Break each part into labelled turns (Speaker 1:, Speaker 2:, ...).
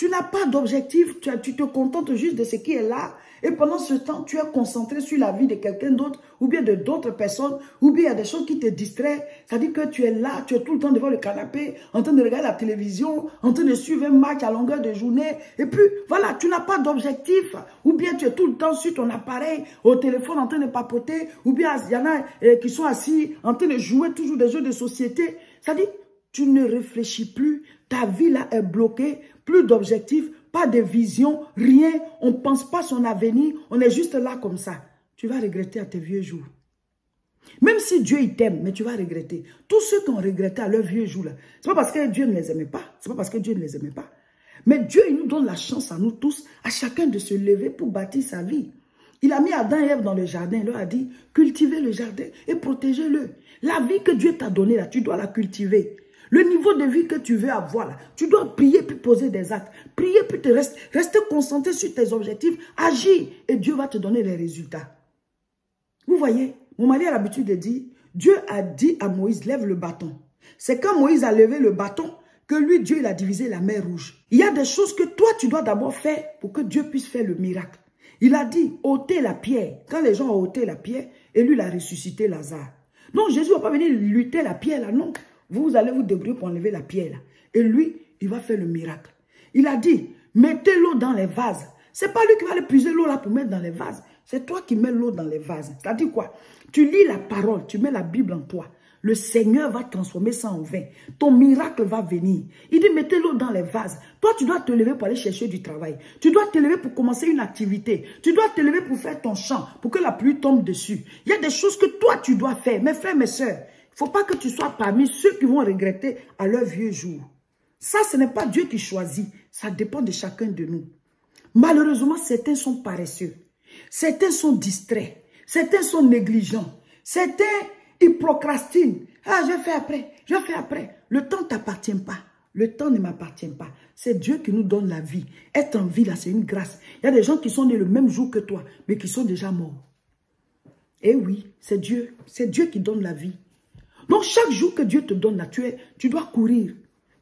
Speaker 1: Tu n'as pas d'objectif, tu te contentes juste de ce qui est là. Et pendant ce temps, tu es concentré sur la vie de quelqu'un d'autre, ou bien de d'autres personnes, ou bien il y a des choses qui te distraient. C'est-à-dire que tu es là, tu es tout le temps devant le canapé, en train de regarder la télévision, en train de suivre un match à longueur de journée. Et puis, voilà, tu n'as pas d'objectif. Ou bien tu es tout le temps sur ton appareil, au téléphone, en train de papoter. Ou bien il y en a qui sont assis, en train de jouer toujours des jeux de société. C'est-à-dire, tu ne réfléchis plus. Ta vie là est bloquée, plus d'objectifs, pas de vision, rien. On ne pense pas son avenir, on est juste là comme ça. Tu vas regretter à tes vieux jours. Même si Dieu il t'aime, mais tu vas regretter. Tous ceux qui ont regretté à leurs vieux jours là, c'est pas parce que Dieu ne les aimait pas, c'est pas parce que Dieu ne les aimait pas. Mais Dieu il nous donne la chance à nous tous, à chacun de se lever pour bâtir sa vie. Il a mis Adam et Ève dans le jardin, il leur a dit, cultivez le jardin et protégez-le. La vie que Dieu t'a donnée là, tu dois la cultiver. Le niveau de vie que tu veux avoir là, tu dois prier puis poser des actes. Prier puis rester concentré sur tes objectifs, agir et Dieu va te donner les résultats. Vous voyez, mon mari a l'habitude de dire, Dieu a dit à Moïse, lève le bâton. C'est quand Moïse a levé le bâton que lui, Dieu, il a divisé la mer rouge. Il y a des choses que toi, tu dois d'abord faire pour que Dieu puisse faire le miracle. Il a dit, ôtez la pierre. Quand les gens ont ôté la pierre, et lui, il a ressuscité Lazare. Donc, Jésus ne va pas venir lutter la pierre là, non. Vous allez vous débrouiller pour enlever la pierre là. Et lui, il va faire le miracle. Il a dit, mettez l'eau dans les vases. Ce n'est pas lui qui va aller puiser l'eau là pour mettre dans les vases. C'est toi qui mets l'eau dans les vases. C'est-à-dire quoi? Tu lis la parole, tu mets la Bible en toi. Le Seigneur va transformer ça en vin. Ton miracle va venir. Il dit, mettez l'eau dans les vases. Toi, tu dois te lever pour aller chercher du travail. Tu dois te lever pour commencer une activité. Tu dois te lever pour faire ton champ, pour que la pluie tombe dessus. Il y a des choses que toi, tu dois faire. Mes frères, mes sœurs, il ne faut pas que tu sois parmi ceux qui vont regretter à leur vieux jour. Ça, ce n'est pas Dieu qui choisit. Ça dépend de chacun de nous. Malheureusement, certains sont paresseux. Certains sont distraits. Certains sont négligents. Certains, ils procrastinent. Ah, je fais après. Je fais après. Le temps ne t'appartient pas. Le temps ne m'appartient pas. C'est Dieu qui nous donne la vie. Être en vie, là, c'est une grâce. Il y a des gens qui sont nés le même jour que toi, mais qui sont déjà morts. Eh oui, c'est Dieu. C'est Dieu qui donne la vie. Donc, chaque jour que Dieu te donne là, tu dois courir.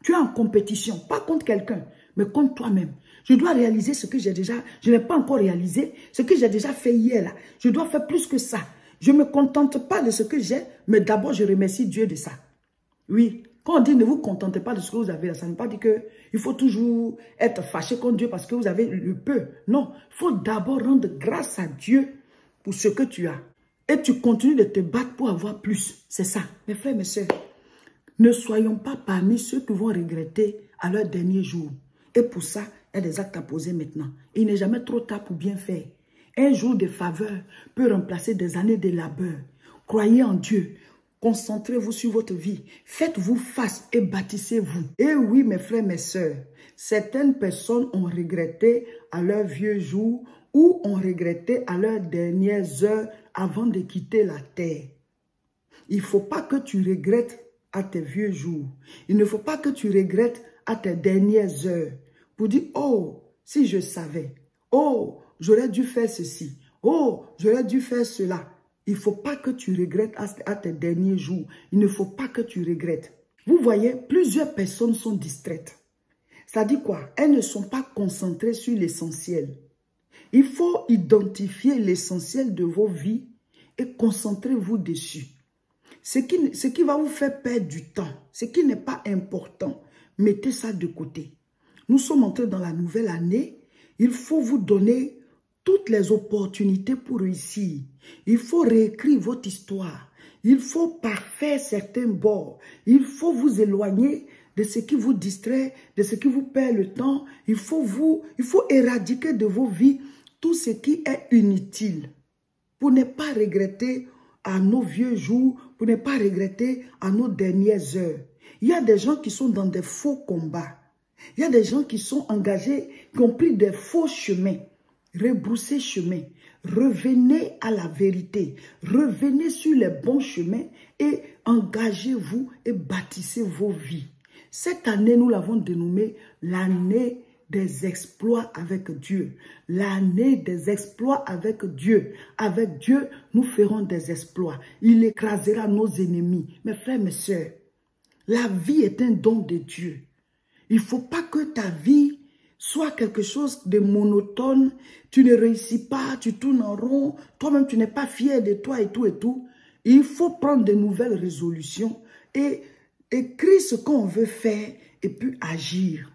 Speaker 1: Tu es en compétition, pas contre quelqu'un, mais contre toi-même. Je dois réaliser ce que j'ai déjà, je n'ai pas encore réalisé, ce que j'ai déjà fait hier là. Je dois faire plus que ça. Je ne me contente pas de ce que j'ai, mais d'abord je remercie Dieu de ça. Oui, quand on dit ne vous contentez pas de ce que vous avez là, ça ne veut pas dire qu'il faut toujours être fâché contre Dieu parce que vous avez le peu. Non, il faut d'abord rendre grâce à Dieu pour ce que tu as. Et tu continues de te battre pour avoir plus. C'est ça. Mes frères, mes sœurs, ne soyons pas parmi ceux qui vont regretter à leur dernier jour. Et pour ça, il y a des actes à poser maintenant. Il n'est jamais trop tard pour bien faire. Un jour de faveur peut remplacer des années de labeur. Croyez en Dieu. Concentrez-vous sur votre vie. Faites-vous face et bâtissez-vous. Et oui, mes frères, mes sœurs, certaines personnes ont regretté à leur vieux jour ou ont regretté à leurs dernières heures avant de quitter la terre. Il ne faut pas que tu regrettes à tes vieux jours. Il ne faut pas que tu regrettes à tes dernières heures pour dire, oh, si je savais, oh, j'aurais dû faire ceci, oh, j'aurais dû faire cela. Il ne faut pas que tu regrettes à tes derniers jours. Il ne faut pas que tu regrettes. Vous voyez, plusieurs personnes sont distraites. C'est-à-dire quoi? Elles ne sont pas concentrées sur l'essentiel. Il faut identifier l'essentiel de vos vies et concentrez-vous dessus. Ce qui va vous faire perdre du temps, ce qui n'est pas important, mettez ça de côté. Nous sommes entrés dans la nouvelle année. Il faut vous donner toutes les opportunités pour réussir. Il faut réécrire votre histoire. Il faut parfaire certains bords. Il faut vous éloigner de ce qui vous distrait, de ce qui vous perd le temps. Il faut éradiquer de vos vies tout ce qui est inutile pour ne pas regretter à nos vieux jours, pour ne pas regretter à nos dernières heures. Il y a des gens qui sont dans des faux combats. Il y a des gens qui sont engagés, qui ont pris des faux chemins. Rebroussez chemin. Revenez à la vérité. Revenez sur les bons chemins et engagez-vous et bâtissez vos vies. Cette année, nous l'avons dénommée l'année des exploits avec Dieu. L'année des exploits avec Dieu. Avec Dieu, nous ferons des exploits. Il écrasera nos ennemis. Mes frères, mes sœurs, la vie est un don de Dieu. Il ne faut pas que ta vie soit quelque chose de monotone, tu ne réussis pas, tu tournes en rond, toi-même tu n'es pas fier de toi et tout et tout. Il faut prendre de nouvelles résolutions et écrire ce qu'on veut faire et puis agir.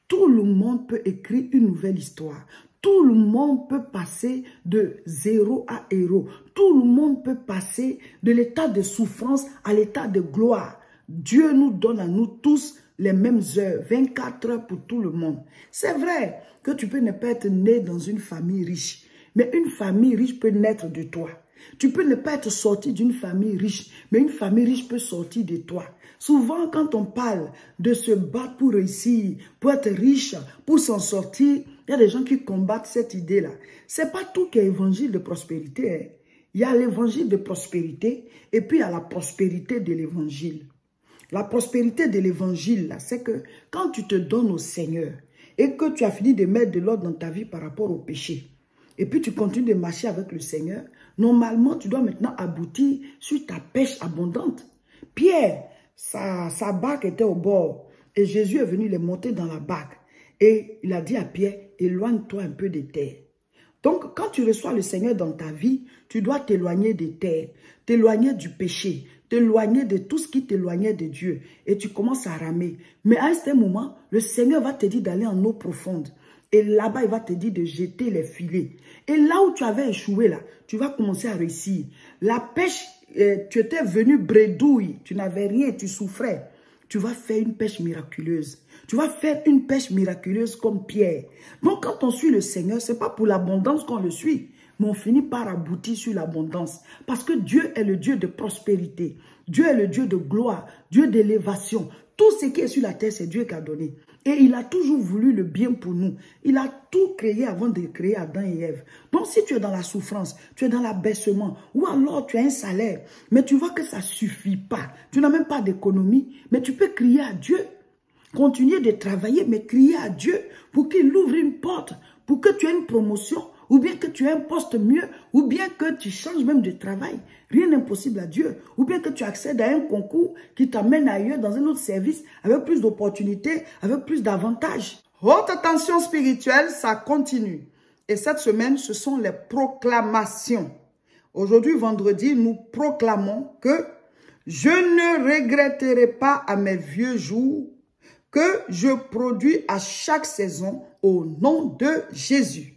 Speaker 1: Tout le monde peut écrire une nouvelle histoire. Tout le monde peut passer de zéro à héros. Tout le monde peut passer de l'état de souffrance à l'état de gloire. Dieu nous donne à nous tous les mêmes heures, 24 heures pour tout le monde. C'est vrai que tu peux ne pas être né dans une famille riche, mais une famille riche peut naître de toi. Tu peux ne pas être sorti d'une famille riche, mais une famille riche peut sortir de toi. Souvent, quand on parle de se battre pour réussir, pour être riche, pour s'en sortir, il y a des gens qui combattent cette idée-là. Ce n'est pas tout qui est évangile de prospérité. Hein. Il y a l'évangile de prospérité et puis il y a la prospérité de l'évangile. La prospérité de l'évangile, c'est que quand tu te donnes au Seigneur et que tu as fini de mettre de l'ordre dans ta vie par rapport au péché, et puis tu continues de marcher avec le Seigneur, normalement, tu dois maintenant aboutir sur ta pêche abondante. Pierre, sa barque était au bord et Jésus est venu les monter dans la barque. Et il a dit à Pierre, éloigne-toi un peu des terres. Donc, quand tu reçois le Seigneur dans ta vie, tu dois t'éloigner des terres, t'éloigner du péché, t'éloigner de tout ce qui t'éloignait de Dieu. Et tu commences à ramer. Mais à un certain moment, le Seigneur va te dire d'aller en eau profonde. Et là-bas, il va te dire de jeter les filets. Et là où tu avais échoué, là, tu vas commencer à réussir. La pêche, tu étais venu bredouille, tu n'avais rien, tu souffrais. Tu vas faire une pêche miraculeuse. Tu vas faire une pêche miraculeuse comme Pierre. Donc, quand on suit le Seigneur, ce n'est pas pour l'abondance qu'on le suit, mais on finit par aboutir sur l'abondance. Parce que Dieu est le Dieu de prospérité. Dieu est le Dieu de gloire, Dieu d'élévation. Tout ce qui est sur la terre, c'est Dieu qui a donné. Et il a toujours voulu le bien pour nous. Il a tout créé avant de créer Adam et Ève. Donc, si tu es dans la souffrance, tu es dans l'abaissement, ou alors tu as un salaire, mais tu vois que ça ne suffit pas. Tu n'as même pas d'économie, mais tu peux crier à Dieu. Continuer de travailler, mais crier à Dieu pour qu'il ouvre une porte, pour que tu aies une promotion, ou bien que tu aies un poste mieux, ou bien que tu changes même de travail. Rien n'est impossible à Dieu. Ou bien que tu accèdes à un concours qui t'amène ailleurs dans un autre service avec plus d'opportunités, avec plus d'avantages. Haute attention spirituelle, ça continue. Et cette semaine, ce sont les proclamations. Aujourd'hui, vendredi, nous proclamons que je ne regretterai pas à mes vieux jours que je produis à chaque saison au nom de Jésus.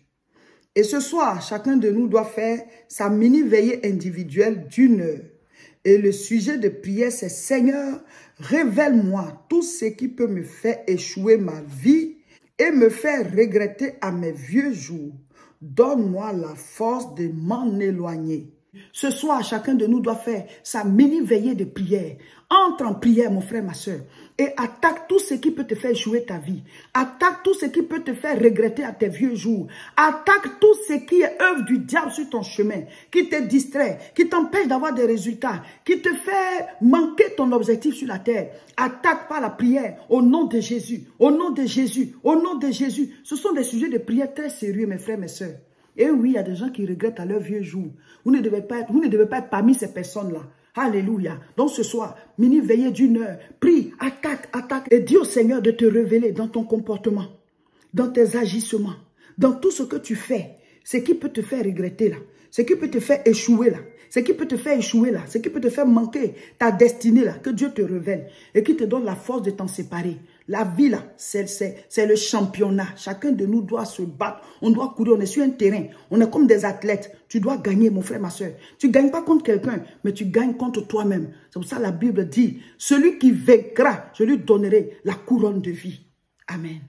Speaker 1: Et ce soir, chacun de nous doit faire sa mini-veillée individuelle d'1 heure. Et le sujet de prière, c'est « Seigneur, révèle-moi tout ce qui peut me faire échouer ma vie et me faire regretter à mes vieux jours. Donne-moi la force de m'en éloigner. » Ce soir, chacun de nous doit faire sa mini-veillée de prière. Entre en prière, mon frère, ma soeur, et attaque tout ce qui peut te faire échouer ta vie. Attaque tout ce qui peut te faire regretter à tes vieux jours. Attaque tout ce qui est œuvre du diable sur ton chemin, qui te distrait, qui t'empêche d'avoir des résultats, qui te fait manquer ton objectif sur la terre. Attaque par la prière au nom de Jésus, au nom de Jésus, au nom de Jésus. Ce sont des sujets de prière très sérieux, mes frères, mes soeurs. Et oui, il y a des gens qui regrettent à leur vieux jour. Vous ne devez pas être parmi ces personnes-là. Alléluia. Donc ce soir, mini-veillée d'1 heure, prie, attaque, attaque. Et dis au Seigneur de te révéler dans ton comportement, dans tes agissements, dans tout ce que tu fais. Ce qui peut te faire regretter là. Ce qui peut te faire échouer là. Ce qui peut te faire échouer là. Ce qui peut te faire manquer ta destinée là. Que Dieu te révèle et qui te donne la force de t'en séparer. La vie là, c'est le championnat. Chacun de nous doit se battre. On doit courir. On est sur un terrain. On est comme des athlètes. Tu dois gagner, mon frère, ma soeur. Tu ne gagnes pas contre quelqu'un, mais tu gagnes contre toi-même. C'est pour ça que la Bible dit, celui qui vaincra, je lui donnerai la couronne de vie. Amen.